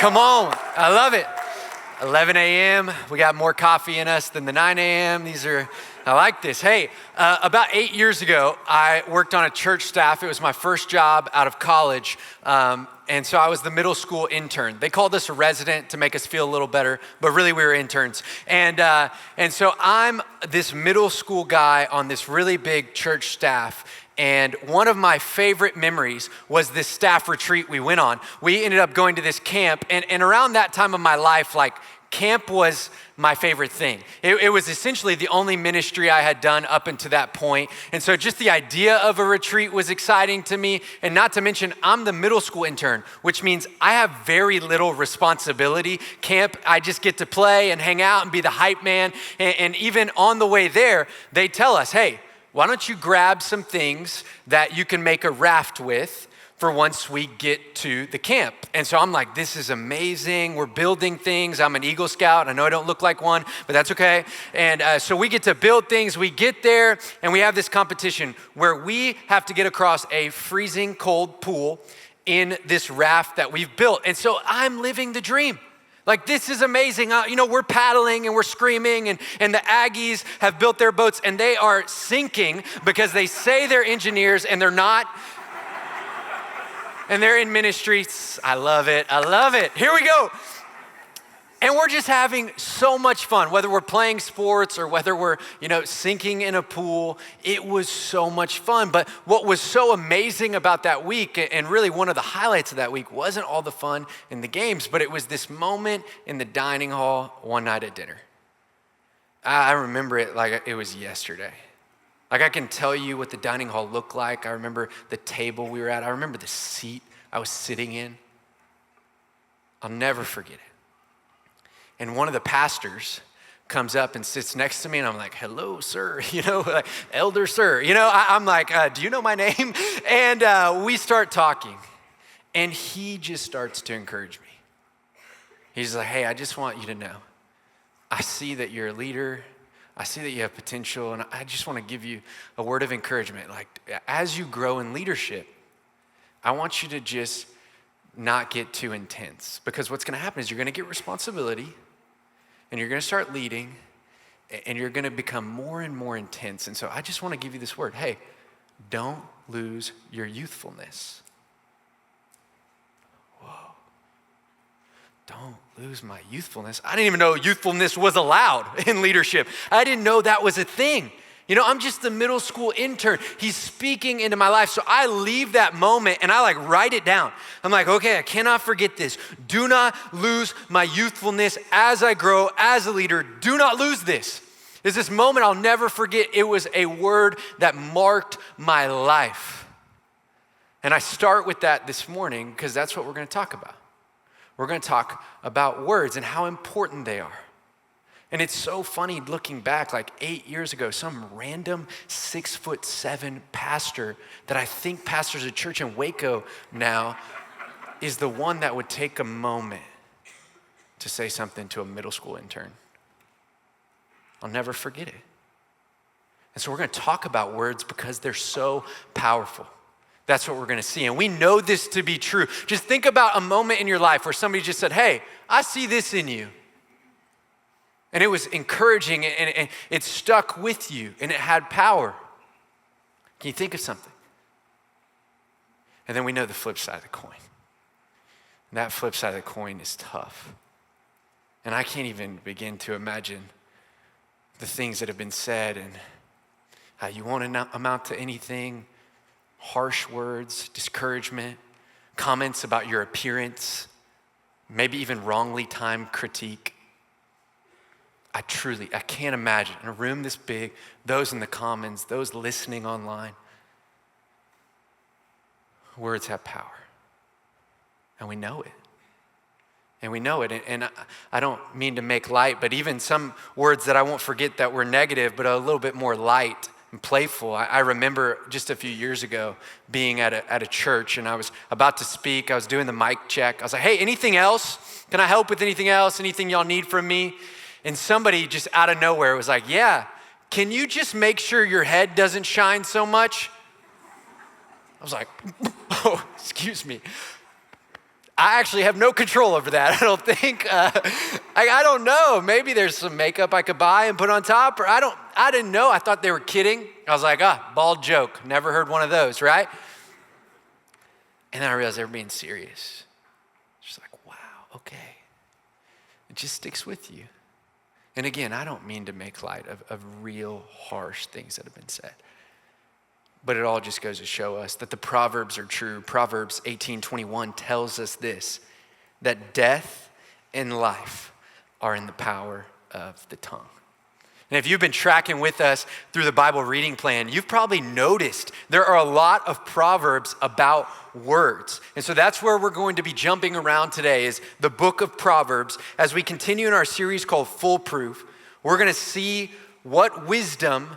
Come on, I love it. 11 a.m., we got more coffee in us than the 9 a.m. I like this. Hey, about 8 years ago, I worked on a church staff. It was my first job out of college. And so I was the middle school intern. They called us a resident to make us feel a little better, but really we were interns. And so I'm this middle school guy on this really big church staff. And one of my favorite memories was this staff retreat we went on. We ended up going to this camp, and around that time of my life, like, camp was my favorite thing. It was essentially the only ministry I had done up until that point. And so just the idea of a retreat was exciting to me. And not to mention, I'm the middle school intern, which means I have very little responsibility. Camp, I just get to play and hang out and be the hype man. And even on the way there, they tell us, hey, why don't you grab some things that you can make a raft with for once we get to the camp. And so I'm like, this is amazing. We're building things. I'm an Eagle Scout. I know I don't look like one, but that's okay. And so we get to build things. We get there and we have this competition where we have to get across a freezing cold pool in this raft that we've built. And so I'm living the dream. Like, this is amazing. We're paddling and we're screaming and the Aggies have built their boats and they are sinking because they say they're engineers and they're not. And they're in ministry. I love it. Here we go. And we're just having so much fun, whether we're playing sports or whether we're, sinking in a pool. It was so much fun. But what was so amazing about that week, and really one of the highlights of that week, wasn't all the fun in the games, but it was this moment in the dining hall one night at dinner. I remember it like it was yesterday. Like, I can tell you what the dining hall looked like. I remember the table we were at. I remember the seat I was sitting in. I'll never forget it. And one of the pastors comes up and sits next to me, and I'm like, hello, sir, like, elder sir. I'm like, do you know my name? And we start talking, and he just starts to encourage me. He's like, hey, I just want you to know, I see that you're a leader. I see that you have potential, and I just want to give you a word of encouragement. Like, as you grow in leadership, I want you to just not get too intense, because what's going to happen is you're going to get responsibility, and you're going to start leading, and you're going to become more and more intense. And so I just want to give you this word. Hey, don't lose your youthfulness. Don't lose my youthfulness. I didn't even know youthfulness was allowed in leadership. I didn't know that was a thing. I'm just the middle school intern. He's speaking into my life. So I leave that moment and I write it down. I'm like, okay, I cannot forget this. Do not lose my youthfulness as I grow as a leader. Do not lose this. There's this moment I'll never forget. It was a word that marked my life. And I start with that this morning because that's what we're going to talk about. We're going to talk about words and how important they are. And it's so funny looking back, like 8 years ago, some random 6'7" pastor that I think pastors a church in Waco now is the one that would take a moment to say something to a middle school intern. I'll never forget it. And so we're going to talk about words because they're so powerful. That's what we're going to see. And we know this to be true. Just think about a moment in your life where somebody just said, hey, I see this in you. And it was encouraging and it stuck with you and it had power. Can you think of something? And then we know the flip side of the coin. And that flip side of the coin is tough. And I can't even begin to imagine the things that have been said and how you won't amount to anything. Harsh words, discouragement, comments about your appearance, maybe even wrongly timed critique. I can't imagine in a room this big, those in the commons, those listening online. Words have power. And we know it. And I don't mean to make light, but even some words that I won't forget that were negative, but a little bit more light and playful. I remember just a few years ago being at a church and I was about to speak. I was doing the mic check. I was like, hey, anything else? Can I help with anything else? Anything y'all need from me? And somebody just out of nowhere was like, yeah, can you just make sure your head doesn't shine so much? I was like, oh, excuse me. I actually have no control over that. I don't think, I don't know. Maybe there's some makeup I could buy and put on top, or I didn't know. I thought they were kidding. I was like, bald joke. Never heard one of those, right? And then I realized they were being serious. Just like, wow, okay. It just sticks with you. And again, I don't mean to make light of real harsh things that have been said. But it all just goes to show us that the Proverbs are true. Proverbs 18:21 tells us this, that death and life are in the power of the tongue. And if you've been tracking with us through the Bible reading plan, you've probably noticed there are a lot of Proverbs about words. And so that's where we're going to be jumping around today, is the book of Proverbs. As we continue in our series called Foolproof, we're going to see what wisdom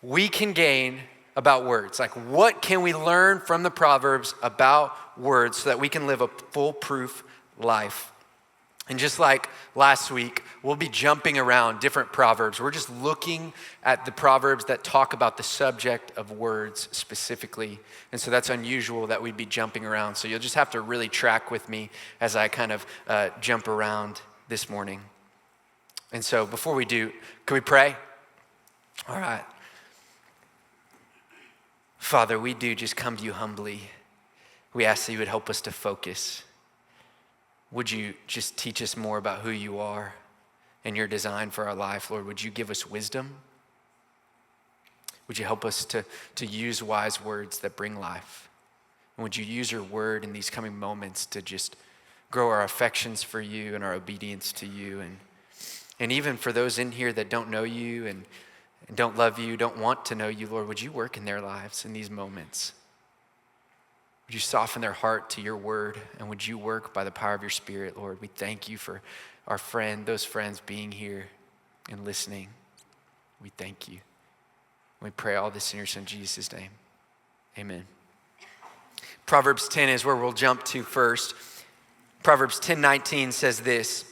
we can gain about words. Like, what can we learn from the Proverbs about words so that we can live a foolproof life? And just like last week, we'll be jumping around different Proverbs. We're just looking at the Proverbs that talk about the subject of words specifically. And so that's unusual that we'd be jumping around. So you'll just have to really track with me as I kind of jump around this morning. And so before we do, can we pray? All right. Father, we do just come to you humbly. We ask that you would help us to focus. Would you just teach us more about who you are and your design for our life, Lord? Would you give us wisdom? Would you help us to use wise words that bring life? And would you use your word in these coming moments to just grow our affections for you and our obedience to you? And even for those in here that don't know you and don't love you, don't want to know you, Lord, would you work in their lives in these moments? Would you soften their heart to your word, and would you work by the power of your Spirit, Lord? We thank you for our friend, those friends being here and listening. We thank you. We pray all this in your Son, Jesus' name. Amen. Proverbs 10 is where we'll jump to first. Proverbs 10:19 says this,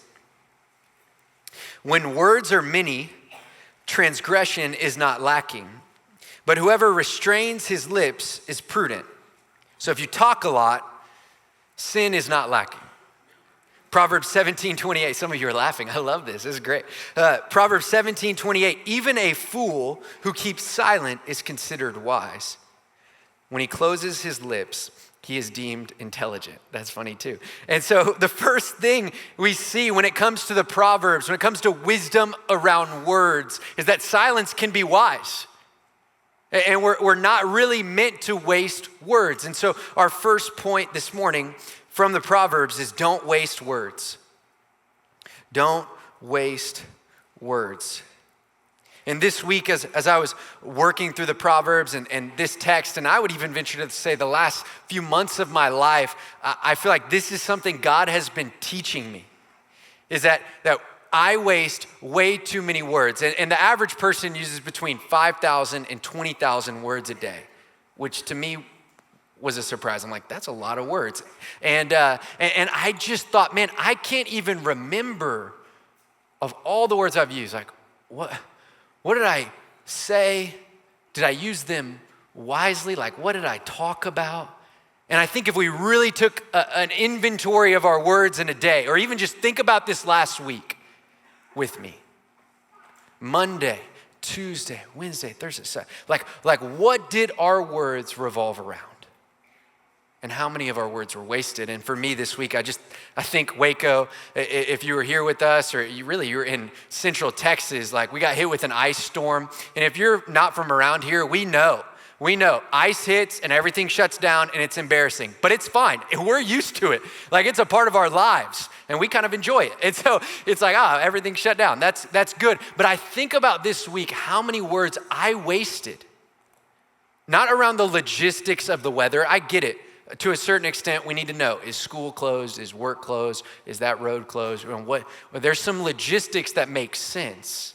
when words are many, transgression is not lacking, but whoever restrains his lips is prudent. So if you talk a lot, sin is not lacking. Proverbs 17:28, some of you are laughing. I love this, this is great. Proverbs 17:28, even a fool who keeps silent is considered wise. When he closes his lips, he is deemed intelligent. That's funny too. And so the first thing we see when it comes to the Proverbs, when it comes to wisdom around words, is that silence can be wise. And we're not really meant to waste words. And so our first point this morning from the Proverbs is don't waste words. Don't waste words. And this week, as I was working through the Proverbs and this text, and I would even venture to say the last few months of my life, I feel like this is something God has been teaching me, is that I waste way too many words. And the average person uses between 5,000 and 20,000 words a day, which to me was a surprise. I'm like, that's a lot of words. And I just thought, man, I can't even remember of all the words I've used. Like, what did I say? Did I use them wisely? Like, what did I talk about? And I think if we really took an inventory of our words in a day, or even just think about this last week with me. Monday, Tuesday, Wednesday, Thursday, Saturday. Like what did our words revolve around? And how many of our words were wasted? And for me this week, I think Waco, if you were here with us, or you're in Central Texas, like we got hit with an ice storm. And if you're not from around here, we know ice hits and everything shuts down and it's embarrassing, but it's fine. And we're used to it. Like it's a part of our lives and we kind of enjoy it. And so it's like, everything shut down. That's good. But I think about this week, how many words I wasted, not around the logistics of the weather. I get it. To a certain extent, we need to know, is school closed? Is work closed? Is that road closed? There's some logistics that make sense.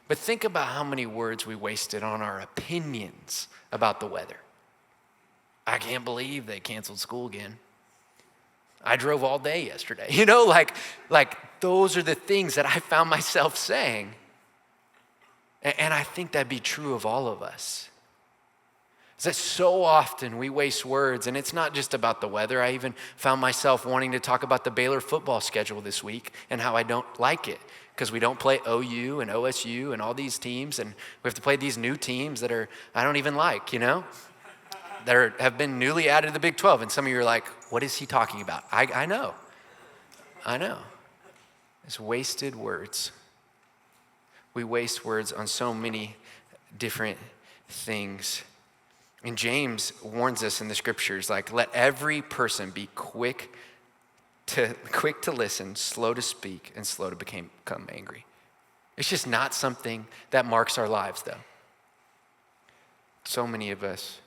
But think about how many words we wasted on our opinions about the weather. I can't believe they canceled school again. I drove all day yesterday. Like those are the things that I found myself saying. And I think that'd be true of all of us. is that so often we waste words, and it's not just about the weather. I even found myself wanting to talk about the Baylor football schedule this week and how I don't like it because we don't play OU and OSU and all these teams, and we have to play these new teams that I don't even like, that have been newly added to the Big 12. And some of you are like, what is he talking about? I know. It's wasted words. We waste words on so many different things. And James warns us in the scriptures, like, let every person be quick to listen, slow to speak, and slow to become angry. It's just not something that marks our lives, though. So many of us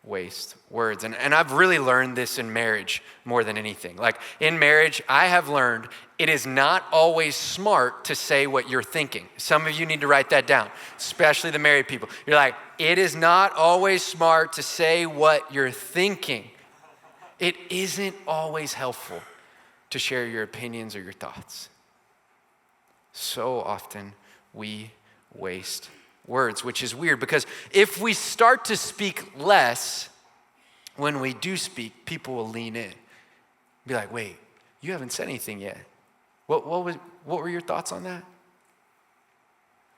waste words. And I've really learned this in marriage more than anything. Like, in marriage, I have learned it is not always smart to say what you're thinking. Some of you need to write that down, especially the married people. You're like, it is not always smart to say what you're thinking. It isn't always helpful to share your opinions or your thoughts. So often we waste words, which is weird because if we start to speak less, when we do speak, people will lean in. Be like, wait, you haven't said anything yet. What were your thoughts on that?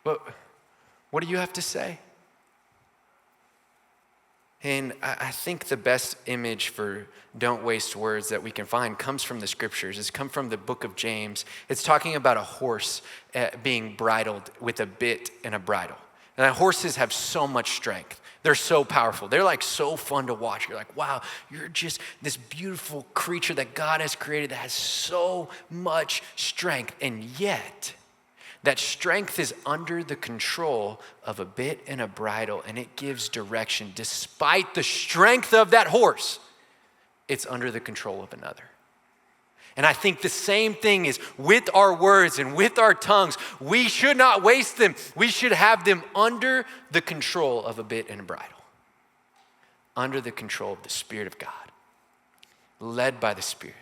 What do you have to say? And I think the best image for don't waste words that we can find comes from the scriptures. It's come from the book of James. It's talking about a horse being bridled with a bit and a bridle. And horses have so much strength. They're so powerful. They're like so fun to watch. You're like, wow, you're just this beautiful creature that God has created that has so much strength. And yet, that strength is under the control of a bit and a bridle, and it gives direction. Despite the strength of that horse, it's under the control of another. And I think the same thing is with our words and with our tongues. We should not waste them. We should have them under the control of a bit and a bridle, under the control of the Spirit of God, led by the Spirit,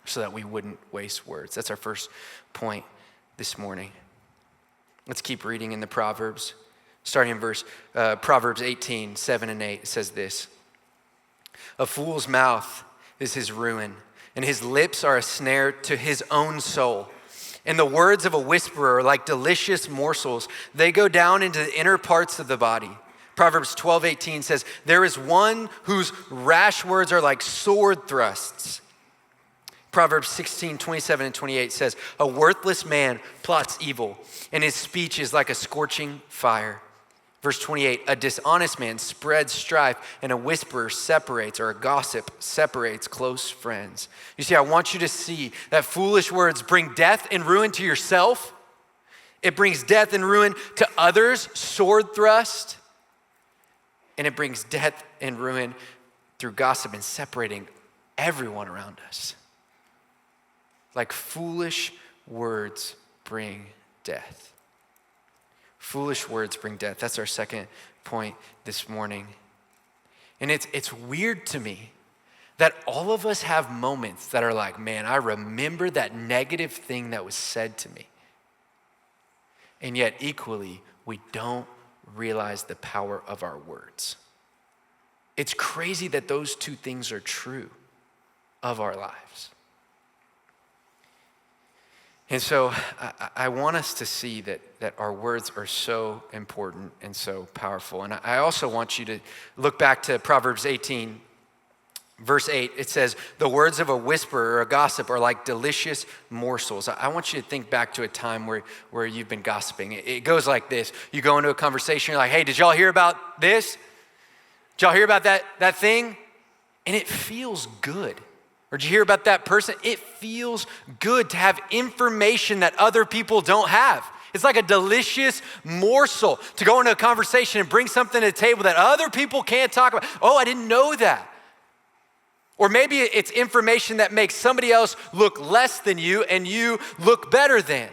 so that we wouldn't waste words. That's our first point this morning. Let's keep reading in the Proverbs. Starting in Proverbs 18, 7 and 8, it says this: a fool's mouth is his ruin, and his lips are a snare to his own soul. And the words of a whisperer are like delicious morsels. They go down into the inner parts of the body. Proverbs 12:18 says, there is one whose rash words are like sword thrusts. Proverbs 16:27 and 28 says, a worthless man plots evil, and his speech is like a scorching fire. Verse 28, a dishonest man spreads strife, and a whisperer separates, or a gossip separates close friends. You see, I want you to see that foolish words bring death and ruin to yourself. It brings death and ruin to others, sword thrust. And it brings death and ruin through gossip and separating everyone around us. Like foolish words bring death. Foolish words bring death. That's our second point this morning. And it's weird to me that all of us have moments that are like, man, I remember that negative thing that was said to me. And yet equally, we don't realize the power of our words. It's crazy that those two things are true of our lives. And so I want us to see that our words are so important and so powerful. And I also want you to look back to Proverbs 18, verse 8. It says, the words of a whisperer or a gossip are like delicious morsels. I want you to think back to a time where you've been gossiping. It goes like this. You go into a conversation, you're like, hey, did y'all hear about this? Did y'all hear about that thing? And it feels good. Or did you hear about that person? It feels good to have information that other people don't have. It's like a delicious morsel to go into a conversation and bring something to the table that other people can't talk about. Oh, I didn't know that. Or maybe it's information that makes somebody else look less than you and you look better than.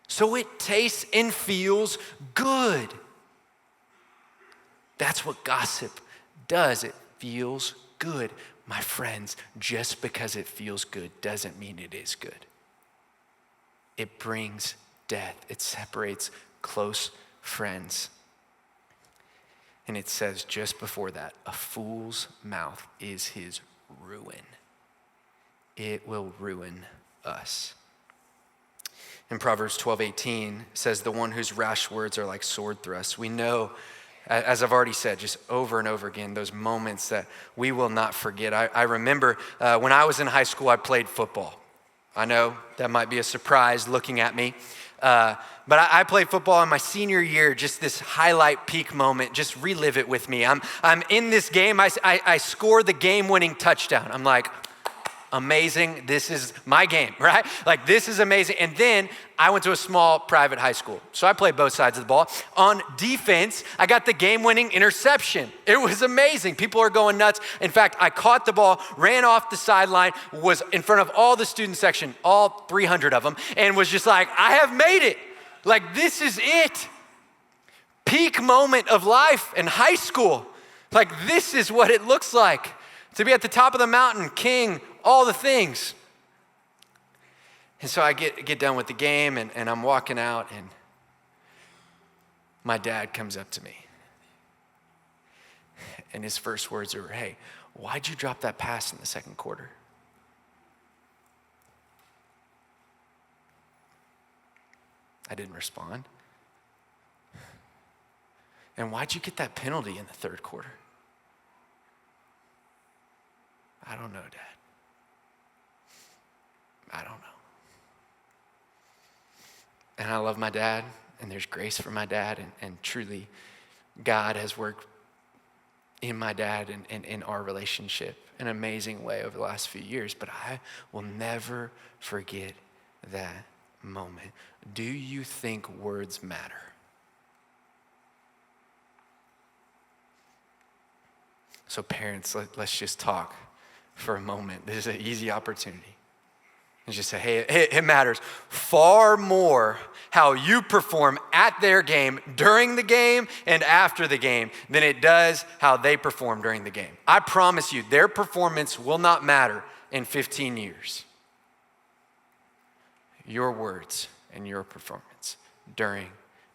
So it tastes and feels good. That's what gossip does. It feels good. My friends, just because it feels good doesn't mean it is good. It brings death. It separates close friends. And it says just before that, a fool's mouth is his ruin. It will ruin us. In Proverbs 12:18 says, the one whose rash words are like sword thrusts. We know, as I've already said, just over and over again, those moments that we will not forget. I remember when I was in high school, I played football. I know that might be a surprise looking at me. But I played football in my senior year, just this highlight peak moment, just relive it with me. I'm in this game, I score the game-winning touchdown. I'm like, amazing, this is my game, right? Like, this is amazing. And then I went to a small private high school. So I played both sides of the ball. On defense, I got the game-winning interception. It was amazing. People are going nuts. In fact, I caught the ball, ran off the sideline, was in front of all the student section, all 300 of them, and was just like, I have made it. Like, this is it. Peak moment of life in high school. Like, this is what it looks like to be at the top of the mountain, king, all the things. And so I get done with the game and I'm walking out and my dad comes up to me. And his first words are, hey, why'd you drop that pass in the second quarter? I didn't respond. And why'd you get that penalty in the third quarter? I don't know, Dad. I don't know. And I love my dad, and there's grace for my dad, and truly God has worked in my dad and in our relationship in an amazing way over the last few years, but I will never forget that moment. Do you think words matter? So parents, let's just talk for a moment. This is an easy opportunity. And just say, hey, it matters far more how you perform at their game, during the game, and after the game than it does how they perform during the game. I promise you, their performance will not matter in 15 years. Your words and your performance during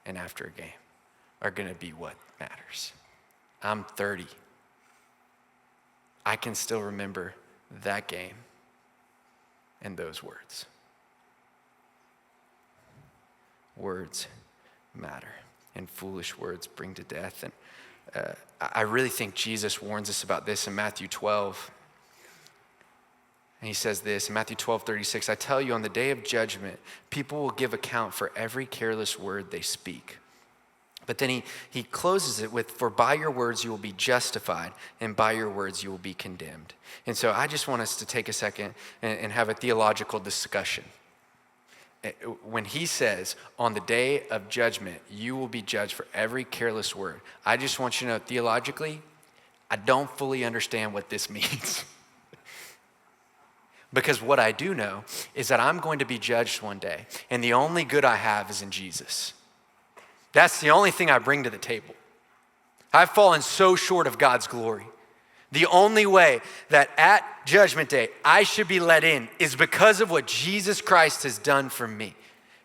and after a game are going to be what matters. I'm 30. I can still remember that game and those words. Words matter, and foolish words bring to death. And I really think Jesus warns us about this in Matthew 12. And he says this in Matthew 12:36, I tell you, on the day of judgment, people will give account for every careless word they speak. But then he closes it with, for by your words you will be justified, and by your words you will be condemned. And so I just want us to take a second and have a theological discussion. When he says, on the day of judgment, you will be judged for every careless word, I just want you to know, theologically, I don't fully understand what this means. Because what I do know is that I'm going to be judged one day, and the only good I have is in Jesus. That's the only thing I bring to the table. I've fallen so short of God's glory. The only way that at judgment day I should be let in is because of what Jesus Christ has done for me.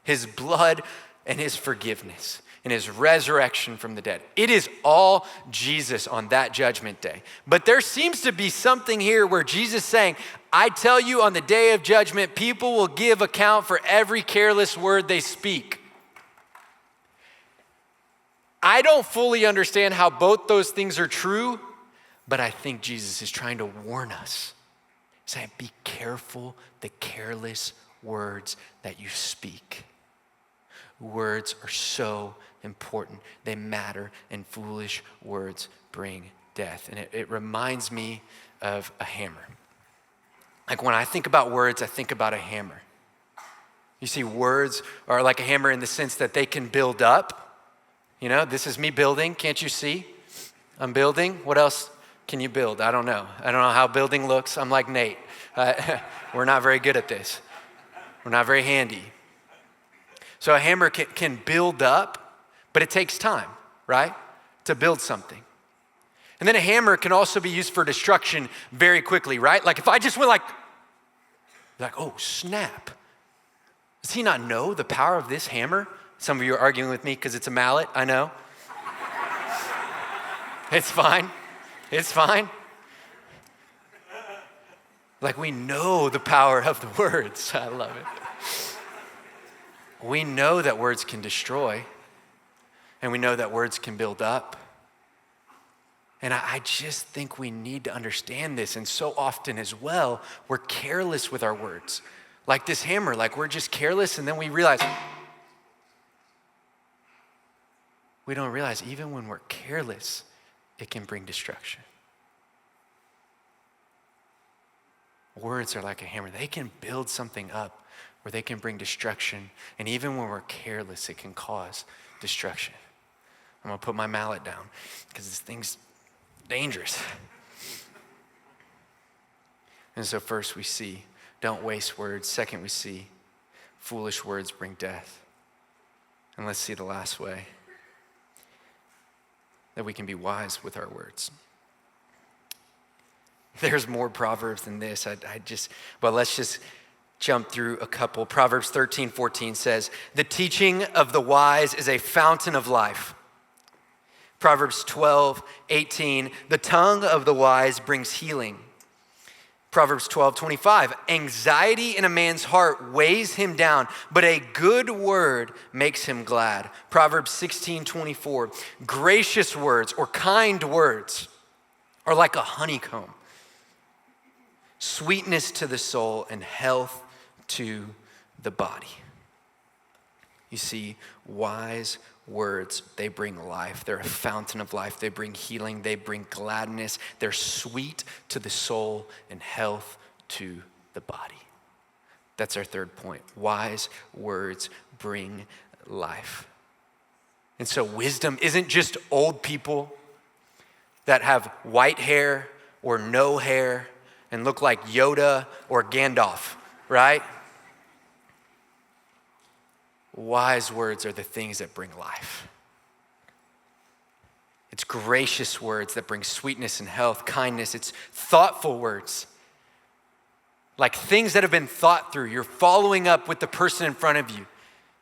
His blood and his forgiveness and his resurrection from the dead. It is all Jesus on that judgment day. But there seems to be something here where Jesus is saying, I tell you, on the day of judgment, people will give account for every careless word they speak. I don't fully understand how both those things are true, but I think Jesus is trying to warn us. He's saying, be careful the careless words that you speak. Words are so important. They matter, and foolish words bring death. And it reminds me of a hammer. Like when I think about words, I think about a hammer. You see, words are like a hammer in the sense that they can build up. You know, this is me building. Can't you see? I'm building. What else can you build? I don't know. I don't know how building looks. I'm like Nate. We're not very good at this. We're not very handy. So a hammer can build up, but it takes time, right? To build something. And then a hammer can also be used for destruction very quickly, right? Like if I just went like, oh, snap. Does he not know the power of this hammer? Some of you are arguing with me because it's a mallet, I know. It's fine. It's fine. Like we know the power of the words. I love it. We know that words can destroy, and we know that words can build up. And I just think we need to understand this. And so often as well, we're careless with our words. Like this hammer, like we're just careless, and then we realize, we don't realize even when we're careless, it can bring destruction. Words are like a hammer. They can build something up where they can bring destruction. And even when we're careless, it can cause destruction. I'm gonna put my mallet down because this thing's dangerous. And so first we see, don't waste words. Second, we see, foolish words bring death. And let's see the last way that we can be wise with our words. There's more Proverbs than this. Let's just jump through a couple. Proverbs 13:14 says, the teaching of the wise is a fountain of life. Proverbs 12:18, the tongue of the wise brings healing. Proverbs 12:25, anxiety in a man's heart weighs him down, but a good word makes him glad. Proverbs 16:24, gracious words or kind words are like a honeycomb, sweetness to the soul and health to the body. You see, wise words, they bring life. They're a fountain of life. They bring healing. They bring gladness. They're sweet to the soul and health to the body. That's our third point. Wise words bring life. And so wisdom isn't just old people that have white hair or no hair and look like Yoda or Gandalf, right? Wise words are the things that bring life. It's gracious words that bring sweetness and health, kindness. It's thoughtful words, like things that have been thought through. You're following up with the person in front of you,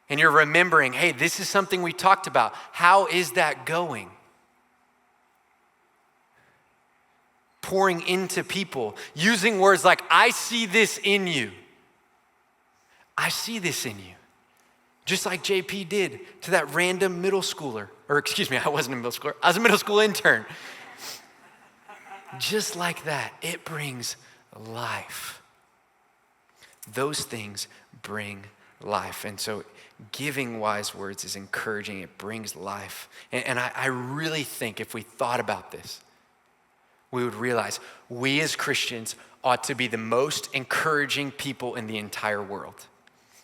and you're remembering, hey, this is something we talked about. How is that going? Pouring into people, using words like, I see this in you. I see this in you. Just like JP did to that random middle schooler, or excuse me, I wasn't a middle schooler, I was a middle school intern. Just like that, it brings life. Those things bring life. And so giving wise words is encouraging, it brings life. And I really think if we thought about this, we would realize we as Christians ought to be the most encouraging people in the entire world.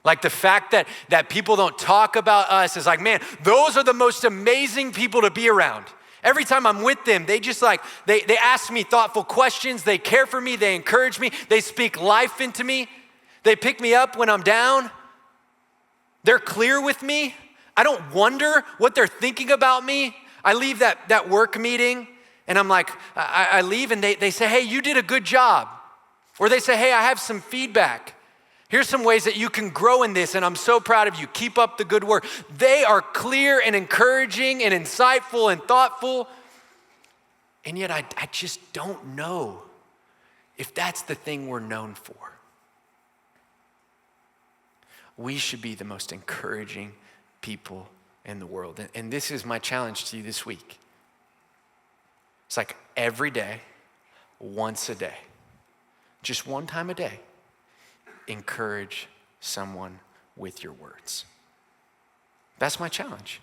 Like the fact that people don't talk about us is like, man, those are the most amazing people to be around. Every time I'm with them, they just like, they ask me thoughtful questions. They care for me. They encourage me. They speak life into me. They pick me up when I'm down. They're clear with me. I don't wonder what they're thinking about me. I leave that work meeting and I'm like, I leave and they say, hey, you did a good job. Or they say, hey, I have some feedback. Here's some ways that you can grow in this, and I'm so proud of you. Keep up the good work. They are clear and encouraging and insightful and thoughtful. And yet I just don't know if that's the thing we're known for. We should be the most encouraging people in the world. And this is my challenge to you this week. It's like every day, once a day, just one time a day, encourage someone with your words. That's my challenge.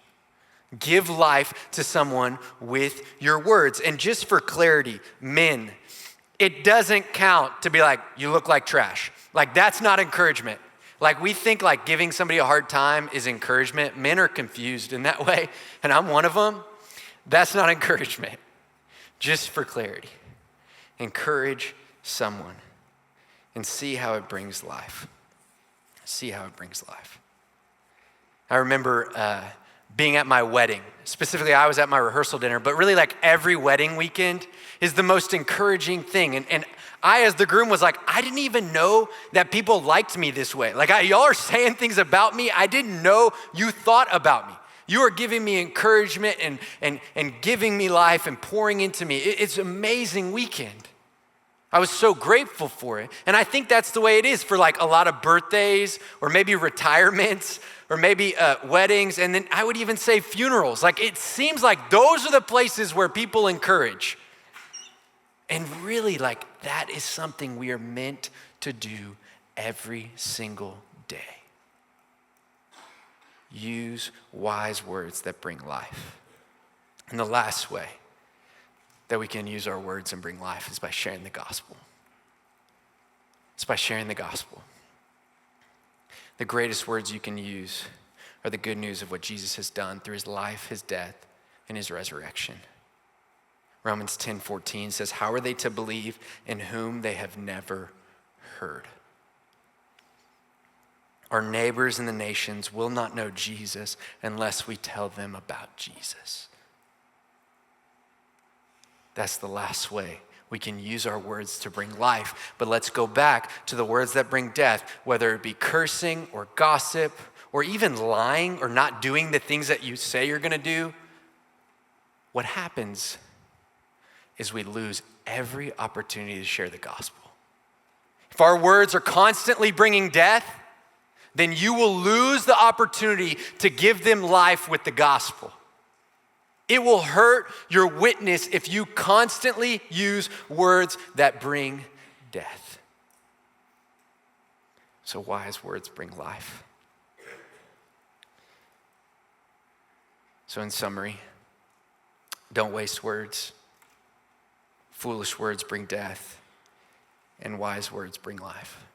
Give life to someone with your words. And just for clarity, men, it doesn't count to be like, you look like trash. Like that's not encouragement. Like we think like giving somebody a hard time is encouragement. Men are confused in that way, and I'm one of them. That's not encouragement. Just for clarity, encourage someone and see how it brings life. See how it brings life. I remember being at my wedding. Specifically, I was at my rehearsal dinner, but really like every wedding weekend is the most encouraging thing. And I, as the groom, was like, I didn't even know that people liked me this way. Like y'all are saying things about me I didn't know you thought about me. You are giving me encouragement and giving me life and pouring into me. It's an amazing weekend. I was so grateful for it. And I think that's the way it is for like a lot of birthdays or maybe retirements or maybe weddings. And then I would even say funerals. Like it seems like those are the places where people encourage. And really like that is something we are meant to do every single day. Use wise words that bring life. And the last way that we can use our words and bring life is by sharing the gospel. It's by sharing the gospel. The greatest words you can use are the good news of what Jesus has done through his life, his death, and his resurrection. Romans 10:14 says, how are they to believe in whom they have never heard? Our neighbors in the nations will not know Jesus unless we tell them about Jesus. That's the last way we can use our words to bring life. But let's go back to the words that bring death, whether it be cursing or gossip or even lying or not doing the things that you say you're gonna do. What happens is we lose every opportunity to share the gospel. If our words are constantly bringing death, then you will lose the opportunity to give them life with the gospel. It will hurt your witness if you constantly use words that bring death. So wise words bring life. So in summary, don't waste words. Foolish words bring death, and wise words bring life.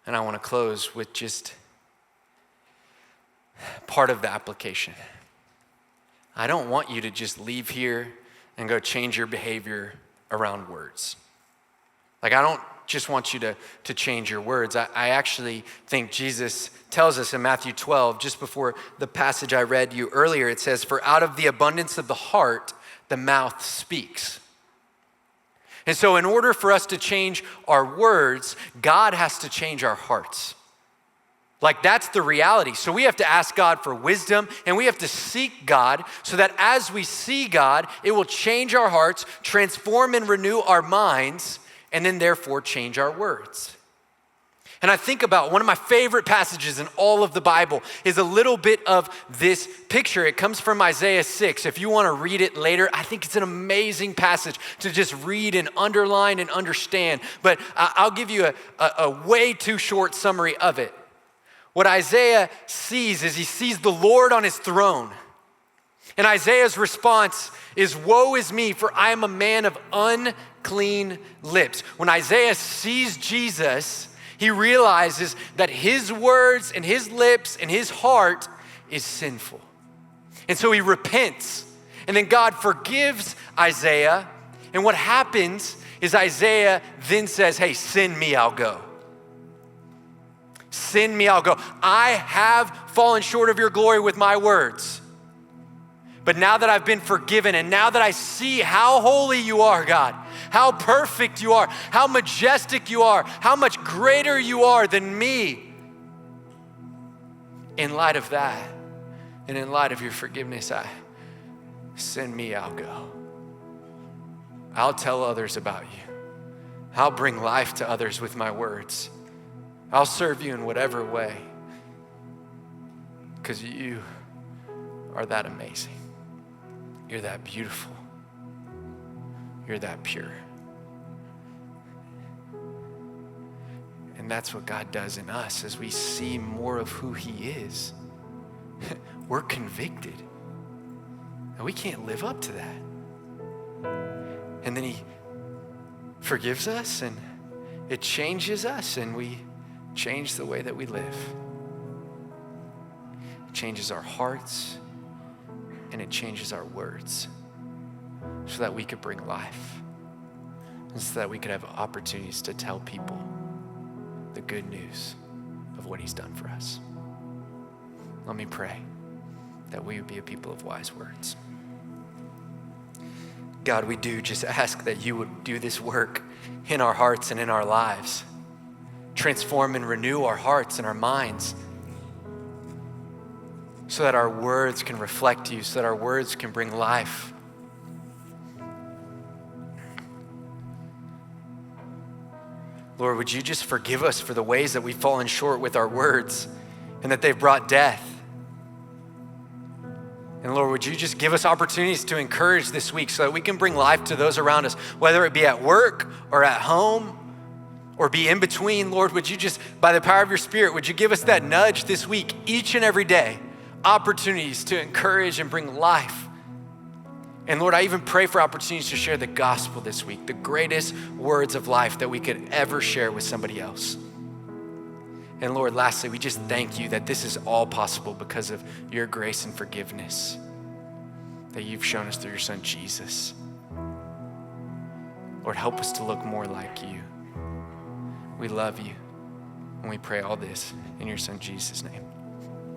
And I want to close with just part of the application. I don't want you to just leave here and go change your behavior around words. Like, I don't just want you to change your words. I actually think Jesus tells us in Matthew 12, just before the passage I read you earlier, it says, for out of the abundance of the heart, the mouth speaks. And so in order for us to change our words, God has to change our hearts. Like that's the reality. So we have to ask God for wisdom and we have to seek God so that as we see God, it will change our hearts, transform and renew our minds, and then therefore change our words. And I think about one of my favorite passages in all of the Bible is a little bit of this picture. It comes from Isaiah 6. If you want to read it later, I think it's an amazing passage to just read and underline and understand. But I'll give you a way too short summary of it. What Isaiah sees is he sees the Lord on his throne. And Isaiah's response is, woe is me, for I am a man of unclean lips. When Isaiah sees Jesus, he realizes that his words and his lips and his heart is sinful. And so he repents. And then God forgives Isaiah. And what happens is Isaiah then says, hey, send me, I'll go. Send me, I'll go. I have fallen short of your glory with my words. But now that I've been forgiven and now that I see how holy you are, God, how perfect you are, how majestic you are, how much greater you are than me. In light of that, and in light of your forgiveness, send me, I'll go. I'll tell others about you. I'll bring life to others with my words. I'll serve you in whatever way, because you are that amazing. You're that beautiful. You're that pure. And that's what God does in us as we see more of who he is. We're convicted. And we can't live up to that. And then he forgives us and it changes us and we change the way that we live. It changes our hearts and it changes our words so that we could bring life and so that we could have opportunities to tell people the good news of what he's done for us. Let me pray that we would be a people of wise words. God, we do just ask that you would do this work in our hearts and in our lives. Transform and renew our hearts and our minds. so that our words can reflect you, so that our words can bring life. Lord, would you just forgive us for the ways that we've fallen short with our words and that they've brought death? And Lord, would you just give us opportunities to encourage this week so that we can bring life to those around us, whether it be at work or at home or be in between. Lord, would you just, by the power of your Spirit, would you give us that nudge this week, each and every day, opportunities to encourage and bring life. And Lord, I even pray for opportunities to share the gospel this week, the greatest words of life that we could ever share with somebody else. And Lord, lastly, we just thank you that this is all possible because of your grace and forgiveness that you've shown us through your son, Jesus. Lord, help us to look more like you. We love you, and we pray all this in your son, Jesus' name.